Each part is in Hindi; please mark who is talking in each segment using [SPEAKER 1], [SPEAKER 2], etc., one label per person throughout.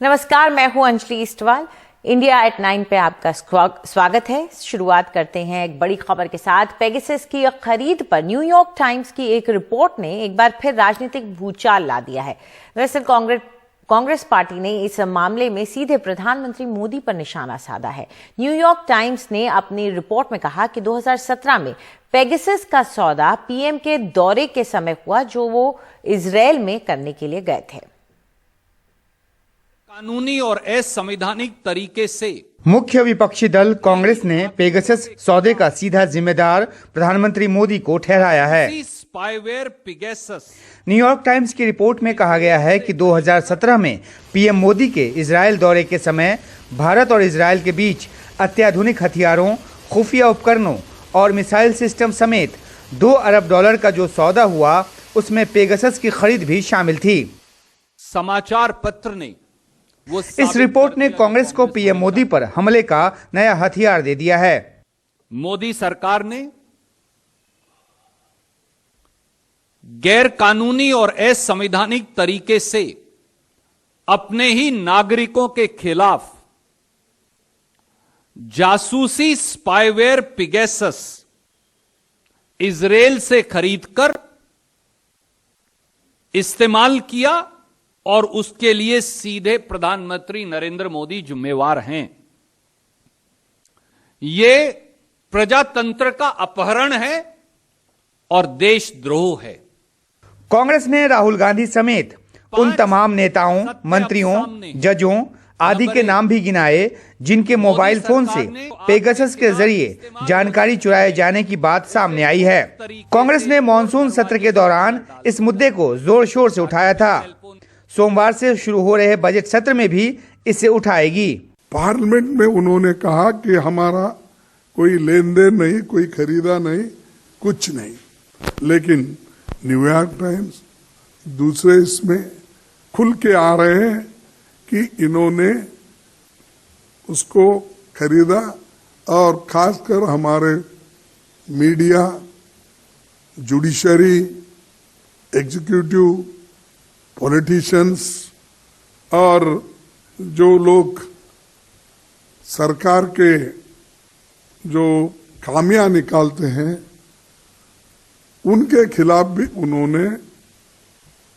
[SPEAKER 1] नमस्कार, मैं हूं अंजलि इस्टवाल। इंडिया एट 9 पे आपका स्वागत है। शुरुआत करते हैं एक बड़ी खबर के साथ। पेगासस की खरीद पर न्यूयॉर्क टाइम्स की एक रिपोर्ट ने एक बार फिर राजनीतिक भूचाल ला दिया है। दरअसल कांग्रेस पार्टी ने इस मामले में सीधे प्रधानमंत्री मोदी पर निशाना साधा है। न्यूयॉर्क टाइम्स ने अपनी रिपोर्ट में कहा कि 2017 में पेगासस का सौदा पीएम के दौरे के समय हुआ, जो वो इजरायल में करने के लिए गए थे।
[SPEAKER 2] कानूनी और असंवैधानिक तरीके से
[SPEAKER 3] मुख्य विपक्षी दल कांग्रेस ने पेगासस सौदे का सीधा जिम्मेदार प्रधानमंत्री मोदी को ठहराया है।
[SPEAKER 2] Spyware Pegasus.
[SPEAKER 3] न्यूयॉर्क टाइम्स की रिपोर्ट में कहा गया है कि 2017 में पीएम मोदी के इजरायल दौरे के समय भारत और इजरायल के बीच अत्याधुनिक हथियारों, खुफिया उपकरणों और मिसाइल सिस्टम समेत $2 अरब का जो सौदा हुआ, उसमें पेगासस की खरीद भी शामिल थी।
[SPEAKER 2] समाचार पत्र ने
[SPEAKER 3] इस रिपोर्ट ने कांग्रेस को पीएम मोदी पर हमले का नया हथियार दे दिया है।
[SPEAKER 2] मोदी सरकार ने गैर कानूनी और असंवैधानिक तरीके से अपने ही नागरिकों के खिलाफ जासूसी स्पाईवेयर पेगासस इजरायल से खरीदकर इस्तेमाल किया और उसके लिए सीधे प्रधानमंत्री नरेंद्र मोदी जिम्मेवार हैं। ये प्रजातंत्र का अपहरण है और देशद्रोह है।
[SPEAKER 3] कांग्रेस ने राहुल गांधी समेत उन तमाम नेताओं, मंत्रियों, जजों आदि के नाम भी गिनाए जिनके मोबाइल फोन से पेगासस के जरिए जानकारी चुराए जाने की बात सामने आई है। कांग्रेस ने मॉनसून सत्र के दौरान इस मुद्दे को जोर शोर से उठाया था। सोमवार से शुरू हो रहे बजट सत्र में भी इसे उठाएगी।
[SPEAKER 4] पार्लियामेंट में उन्होंने कहा कि हमारा कोई लेन देन नहीं, कोई खरीदा नहीं, कुछ नहीं। लेकिन न्यूयॉर्क टाइम्स दूसरे इसमें खुल के आ रहे हैं कि इन्होंने उसको खरीदा और खासकर हमारे मीडिया, जुडिशरी, एग्जीक्यूटिव, पॉलिटिशियंस और जो लोग सरकार के जो खामियां निकालते हैं, उनके खिलाफ भी उन्होंने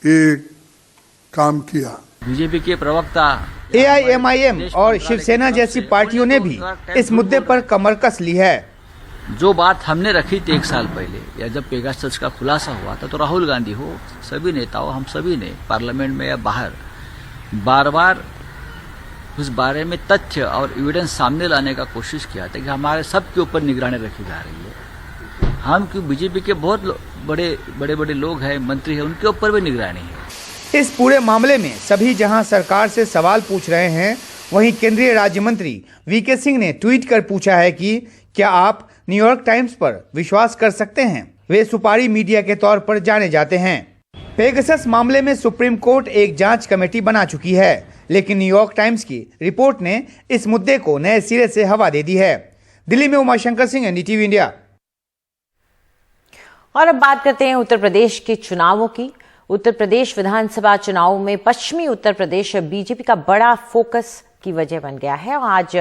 [SPEAKER 4] एक काम किया।
[SPEAKER 5] बीजेपी के प्रवक्ता
[SPEAKER 3] AIMIM और शिवसेना जैसी पार्टियों ने भी इस मुद्दे पर कमर कस ली है।
[SPEAKER 5] जो बात हमने रखी थी 1 साल पहले, या जब पेगासस का खुलासा हुआ था, तो राहुल गांधी हो, सभी नेताओं, हम सभी ने पार्लियामेंट में या बाहर बार बार उस बारे में तथ्य और एविडेंस सामने लाने का कोशिश किया था कि हमारे सबके ऊपर निगरानी रखी जा रही है। हम क्यों, बीजेपी के बहुत बड़े लोग हैं, मंत्री हैं, उनके ऊपर भी निगरानी है।
[SPEAKER 3] इस पूरे मामले में सभी जहां सरकार से सवाल पूछ रहे हैं, वहीं केंद्रीय राज्य मंत्री VK सिंह ने ट्वीट कर पूछा है कि क्या आप न्यूयॉर्क टाइम्स पर विश्वास कर सकते हैं? वे सुपारी मीडिया के तौर पर जाने जाते हैं। पेगासस मामले में सुप्रीम कोर्ट एक जांच कमेटी बना चुकी है, लेकिन न्यूयॉर्क टाइम्स की रिपोर्ट ने इस मुद्दे को नए सिरे से हवा दे दी है। दिल्ली में उमाशंकर सिंह, NDTV इंडिया।
[SPEAKER 1] और अब बात करते हैं उत्तर प्रदेश के चुनावों की। उत्तर प्रदेश विधानसभा चुनाव में पश्चिमी उत्तर प्रदेश बीजेपी का बड़ा फोकस की वजह बन गया है। आज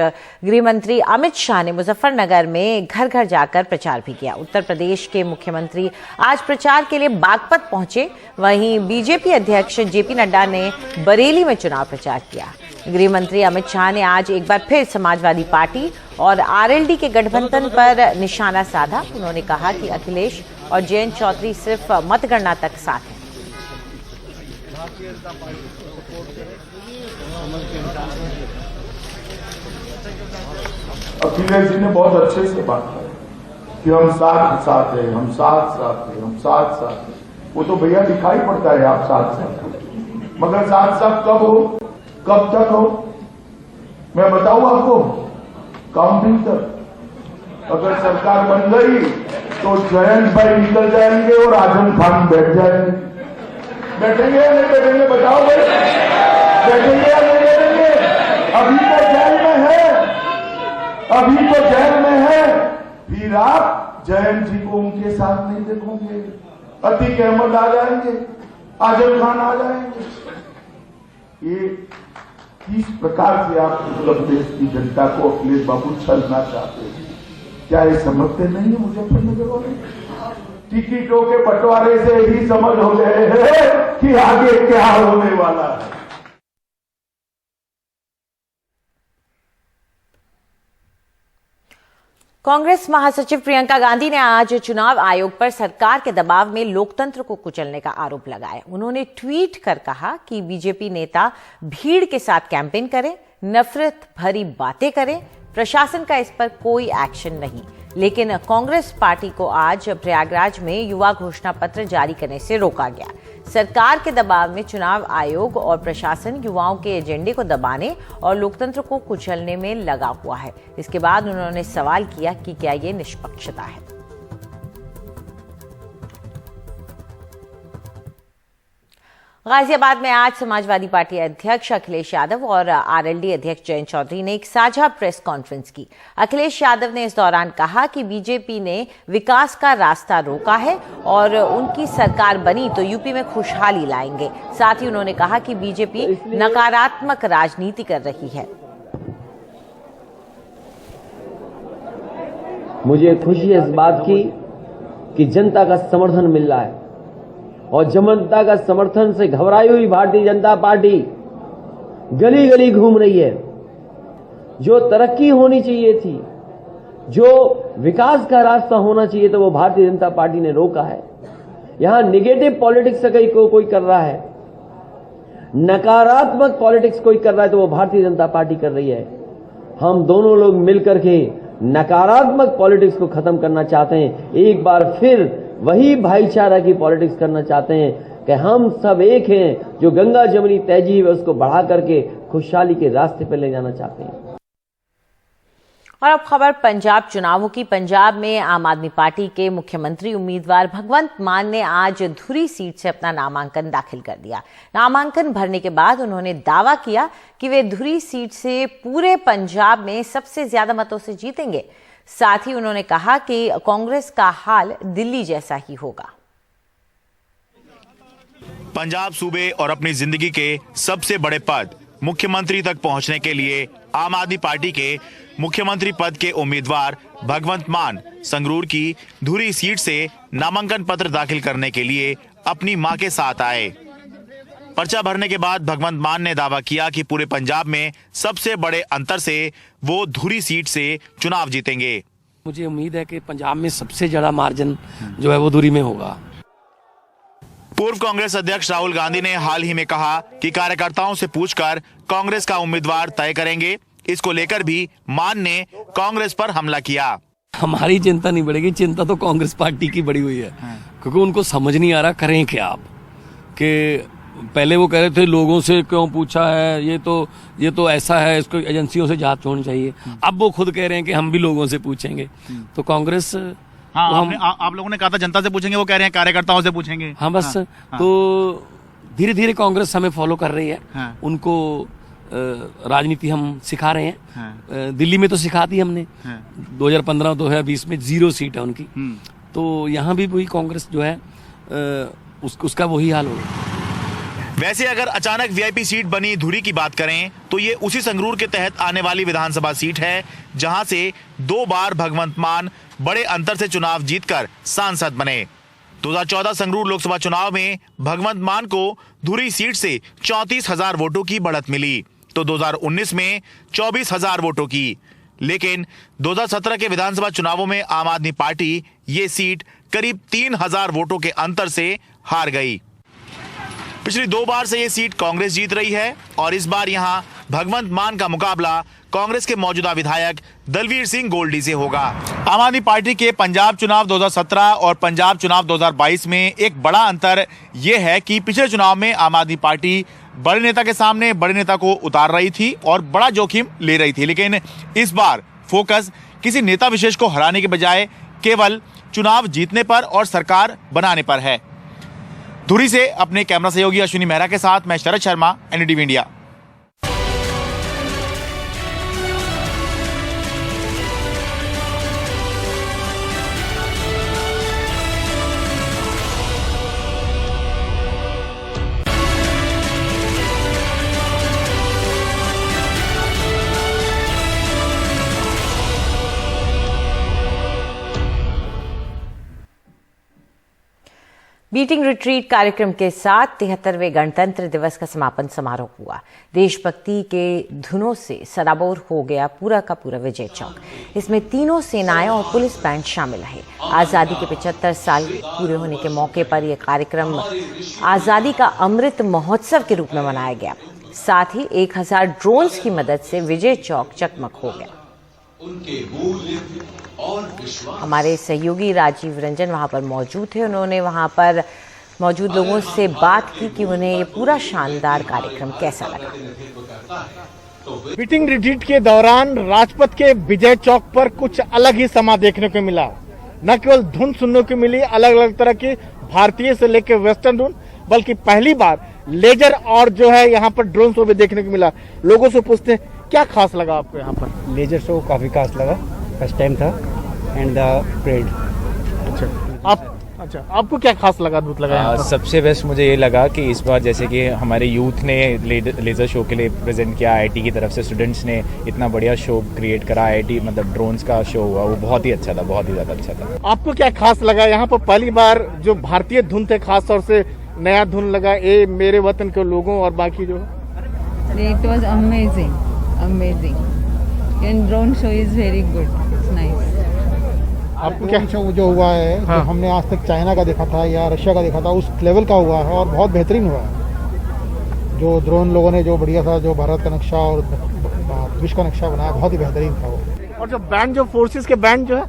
[SPEAKER 1] गृह मंत्री अमित शाह ने मुजफ्फरनगर में घर घर जाकर प्रचार भी किया। उत्तर प्रदेश के मुख्यमंत्री आज प्रचार के लिए बागपत पहुंचे। वहीं बीजेपी अध्यक्ष JP नड्डा ने बरेली में चुनाव प्रचार किया। गृह मंत्री अमित शाह ने आज एक बार फिर समाजवादी पार्टी और RLD के गठबंधन पर निशाना साधा। उन्होंने कहा कि अखिलेश और जयंत चौधरी सिर्फ मतगणना तक साथ हैं।
[SPEAKER 6] अखिलेश जी ने बहुत अच्छे से बात की कि हम साथ साथ हैं, हम साथ साथ हैं, हम साथ साथ हैं। वो तो भैया दिखाई पड़ता है आप साथ साथ हैं, मगर साथ साथ कब हो, कब तक हो, मैं बताऊं आपको, काउंटिंग तक। अगर सरकार बन गई तो जयंत भाई निकल जाएंगे और आजम खान बैठ जाएंगे। बैठेंगे या नहीं बैठेंगे बताओ भाई, बैठेंगे या नहीं बैठेंगे? अभी तो जेल में है, अभी तो जेल में है। फिर आप जयंत जी को उनके साथ नहीं देखोगे, अतीक अहमद आ जाएंगे, आजम खान आ जाएंगे। ये किस प्रकार से आप मतलब देश की जनता को अखिलेश बाबू छलना चाहते हैं? क्या ये समझते नहीं है मुजफ्फरनगर वाले? टिकटों के बंटवारे से ही समझ हो गए हैं कि आगे क्या होने वाला है।
[SPEAKER 1] कांग्रेस महासचिव प्रियंका गांधी ने आज चुनाव आयोग पर सरकार के दबाव में लोकतंत्र को कुचलने का आरोप लगाया। उन्होंने ट्वीट कर कहा कि बीजेपी नेता भीड़ के साथ कैंपेन करें, नफरत भरी बातें करें, प्रशासन का इस पर कोई एक्शन नहीं। लेकिन कांग्रेस पार्टी को आज प्रयागराज में युवा घोषणा पत्र जारी करने से रोका गया। सरकार के दबाव में चुनाव आयोग और प्रशासन युवाओं के एजेंडे को दबाने और लोकतंत्र को कुचलने में लगा हुआ है। इसके बाद उन्होंने सवाल किया कि क्या ये निष्पक्षता है। गाजियाबाद में आज समाजवादी पार्टी अध्यक्ष अखिलेश यादव और आरएलडी अध्यक्ष जयंत चौधरी ने एक साझा प्रेस कॉन्फ्रेंस की। अखिलेश यादव ने इस दौरान कहा कि बीजेपी ने विकास का रास्ता रोका है और उनकी सरकार बनी तो यूपी में खुशहाली लाएंगे। साथ ही उन्होंने कहा कि बीजेपी नकारात्मक राजनीति कर रही है।
[SPEAKER 7] मुझे खुशी है इस बात की कि जनता का समर्थन मिल रहा है और जनता का समर्थन से घबराई हुई भारतीय जनता पार्टी गली गली घूम रही है। जो तरक्की होनी चाहिए थी, जो विकास का रास्ता होना चाहिए था, वो भारतीय जनता पार्टी ने रोका है। यहां निगेटिव पॉलिटिक्स कोई कर रहा है, नकारात्मक पॉलिटिक्स कोई कर रहा है तो वो भारतीय जनता पार्टी कर रही है। हम दोनों लोग मिलकर के नकारात्मक पॉलिटिक्स को खत्म करना चाहते हैं। एक बार फिर वही भाईचारा की पॉलिटिक्स करना चाहते हैं कि हम सब एक हैं। जो गंगा जमुनी तहजीब है उसको बढ़ा करके खुशहाली के रास्ते पर ले जाना चाहते हैं।
[SPEAKER 1] और अब खबर पंजाब चुनावों की। पंजाब में आम आदमी पार्टी के मुख्यमंत्री उम्मीदवार भगवंत मान ने आज धुरी सीट से अपना नामांकन दाखिल कर दिया। नामांकन भरने के बाद उन्होंने दावा किया कि वे धुरी सीट से पूरे पंजाब में सबसे ज्यादा मतों से जीतेंगे। साथ ही उन्होंने कहा कि कांग्रेस का हाल दिल्ली जैसा ही होगा।
[SPEAKER 8] पंजाब सूबे और अपनी जिंदगी के सबसे बड़े पद मुख्यमंत्री तक पहुंचने के लिए आम आदमी पार्टी के मुख्यमंत्री पद के उम्मीदवार भगवंत मान संगरूर की धुरी सीट से नामांकन पत्र दाखिल करने के लिए अपनी मां के साथ आए। पर्चा भरने के बाद भगवंत मान ने दावा किया कि पूरे पंजाब में सबसे बड़े अंतर से वो धुरी सीट से चुनाव जीतेंगे।
[SPEAKER 9] मुझे उम्मीद है कि पंजाब में सबसे ज्यादा मार्जिन जो है वो धुरी में होगा।
[SPEAKER 8] पूर्व कांग्रेस अध्यक्ष राहुल गांधी ने हाल ही में कहा कि कार्यकर्ताओं से पूछकर कांग्रेस का उम्मीदवार तय करेंगे। इसको लेकर भी मान ने कांग्रेस पर हमला किया।
[SPEAKER 9] हमारी चिंता नहीं बढ़ेगी, चिंता तो कांग्रेस पार्टी की बढ़ी हुई है, क्योंकि उनको समझ नहीं आ रहा करें क्या आप। कि पहले वो कह रहे थे लोगों से क्यों पूछा है, ये तो ऐसा है, इसको एजेंसियों से जांच होनी चाहिए। अब वो खुद कह रहे हैं कि हम भी लोगों से पूछेंगे। तो कांग्रेस
[SPEAKER 8] आप लोगों ने कहा था जनता से पूछेंगे, वो कह रहे हैं कार्यकर्ताओं से पूछेंगे।
[SPEAKER 9] हाँ बस तो धीरे धीरे कांग्रेस हमें फॉलो कर रही है। उनको राजनीति हम सिखा रहे हैं। दिल्ली में तो सिखा दी हमने। 2015-2020 में 0 सीट है उनकी। तो यहाँ भी वही कांग्रेस जो है उसका वही हाल होगा।
[SPEAKER 8] वैसे अगर अचानक वीआईपी सीट बनी धुरी की बात करें तो ये उसी संगरूर के तहत आने वाली विधानसभा सीट है, जहां से 2 बार भगवंत मान बड़े अंतर से चुनाव जीतकर सांसद बने। 2014 संगरूर लोकसभा चुनाव में भगवंत मान को धुरी सीट से 34,000 वोटों की बढ़त मिली, तो 2019 में 24,000 वोटों की। लेकिन 2017 के विधानसभा चुनावों में आम आदमी पार्टी ये सीट करीब 3,000 वोटों के अंतर से हार गई। पिछली 2 बार से ये सीट कांग्रेस जीत रही है और इस बार यहां भगवंत मान का मुकाबला कांग्रेस के मौजूदा विधायक दलवीर सिंह गोल्डी से होगा। आम आदमी पार्टी के पंजाब चुनाव 2017 और पंजाब चुनाव 2022 में एक बड़ा अंतर यह है कि पिछले चुनाव में आम आदमी पार्टी बड़े नेता के सामने बड़े नेता को उतार रही थी और बड़ा जोखिम ले रही थी, लेकिन इस बार फोकस किसी नेता विशेष को हराने के बजाय केवल चुनाव जीतने पर और सरकार बनाने पर है। धुरी से अपने कैमरा सहयोगी अश्विनी मेहरा के साथ मैं Sharad Sharma, NDTV India.
[SPEAKER 1] Beating retreat कार्यक्रम के साथ 73वें गणतंत्र दिवस का समापन समारोह हुआ। देशभक्ति के धुनों से सराबोर हो गया पूरा का पूरा विजय चौक। इसमें तीनों सेनाएं और पुलिस बैंड शामिल रहे। आजादी के 75 साल पूरे होने के मौके पर यह कार्यक्रम आजादी का अमृत महोत्सव के रूप में मनाया गया। साथ ही 1000 ड्रोन्स की मदद से विजय चौक चकमक हो गया। हमारे सहयोगी राजीव रंजन वहां पर मौजूद थे। उन्होंने वहां पर मौजूद लोगों से बात की कि उन्हें ये पूरा शानदार कार्यक्रम कैसा लगा।
[SPEAKER 10] बीटिंग रिट्रीट के दौरान राजपथ के विजय चौक पर कुछ अलग ही समा देखने को मिला। न केवल धुन सुनने को मिली अलग अलग तरह की भारतीय से लेकर वेस्टर्न धुन, बल्कि पहली बार लेजर और जो है यहाँ पर ड्रोन शो भी देखने को मिला। लोगों से पूछते हैं क्या खास लगा आपको यहाँ पर?
[SPEAKER 11] लेजर शो काफी खास लगा, फर्स्ट टाइम था एंड परेड।
[SPEAKER 10] अच्छा, आपको क्या खास लगा, अद्भुत लगा?
[SPEAKER 12] सबसे बेस्ट मुझे ये लगा कि इस बार जैसे कि हमारे यूथ ने लेजर शो के लिए प्रेजेंट किया, आईआईटी की तरफ से स्टूडेंट्स ने इतना बढ़िया शो क्रिएट करा। आईआईटी मतलब ड्रोन्स का शो हुआ, वो बहुत ही अच्छा था, बहुत ही ज्यादा अच्छा था।
[SPEAKER 10] आपको क्या खास लगा यहाँ पर? पहली बार जो भारतीय धुन थे, खास तौर से नया धुन लगा, ए मेरे वतन के लोगों और बाकी जो
[SPEAKER 13] It was amazing. And drone show is very good. It's nice.
[SPEAKER 10] आपको क्या
[SPEAKER 11] शो जो हुआ है, जो हमने आज तक चाइना का देखा था या रशिया का देखा था, उस लेवल का हुआ है और बहुत बेहतरीन हुआ है। जो ड्रोन लोगों ने जो बढ़िया था, जो भारत का नक्शा और विश्व का नक्शा बनाया, बहुत ही बेहतरीन था वो।
[SPEAKER 10] और जो बैंड, जो फोर्सेस के बैंड जो है,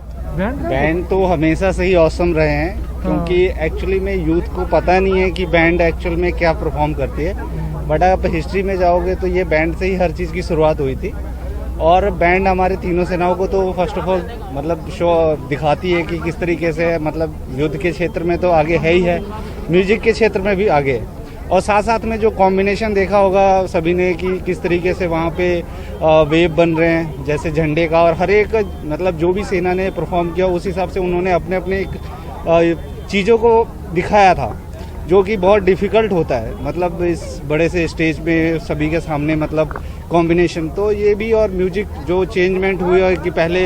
[SPEAKER 11] बैंड तो हमेशा से ही औसम रहे हैं, क्योंकि एक्चुअली में यूथ को पता नहीं है कि बैंड एक्चुअल में क्या परफॉर्म करती है। बट आप हिस्ट्री में जाओगे तो ये बैंड से ही हर चीज़ की शुरुआत हुई थी। और बैंड हमारे तीनों सेनाओं को तो फर्स्ट ऑफ ऑल मतलब शो दिखाती है कि किस तरीके से मतलब युद्ध के क्षेत्र में तो आगे है ही है, म्यूजिक के क्षेत्र में भी आगे है। और साथ साथ में जो कॉम्बिनेशन देखा होगा सभी ने कि किस तरीके से वहाँ पे वेव बन रहे हैं जैसे झंडे का, और हर एक मतलब जो भी सेना ने परफॉर्म किया उस हिसाब से उन्होंने अपने अपने चीज़ों को दिखाया था, जो कि बहुत डिफ़िकल्ट होता है मतलब इस बड़े से स्टेज पे सभी के सामने मतलब कॉम्बिनेशन। तो ये भी और म्यूजिक जो चेंजमेंट हुई है कि पहले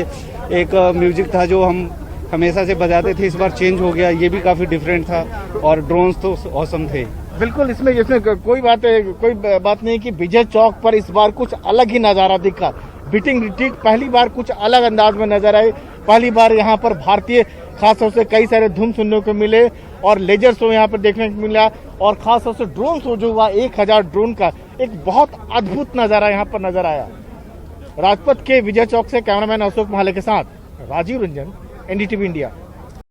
[SPEAKER 11] एक म्यूजिक था जो हम हमेशा से बजाते थे, इस बार चेंज हो गया, ये भी काफ़ी डिफरेंट था। और ड्रोन्स तो ऑसम थे।
[SPEAKER 10] बिल्कुल, इसमें कोई बात नहीं कि विजय चौक पर इस बार कुछ अलग ही नज़ारा दिखा। बीटिंग रिट्रीट पहली बार कुछ अलग अंदाज में नजर आए। पहली बार यहाँ पर भारतीय खासतौर से कई सारे धुन सुनने को मिले और लेजर शो यहाँ पर देखने को मिला, और खासतौर से ड्रोन शो जो हुआ 1000 ड्रोन का, एक बहुत अद्भुत नजारा यहाँ पर नजर आया। राजपथ के विजय चौक से कैमरामैन अशोक महाले के साथ राजीव रंजन, एनडीटीवी इंडिया।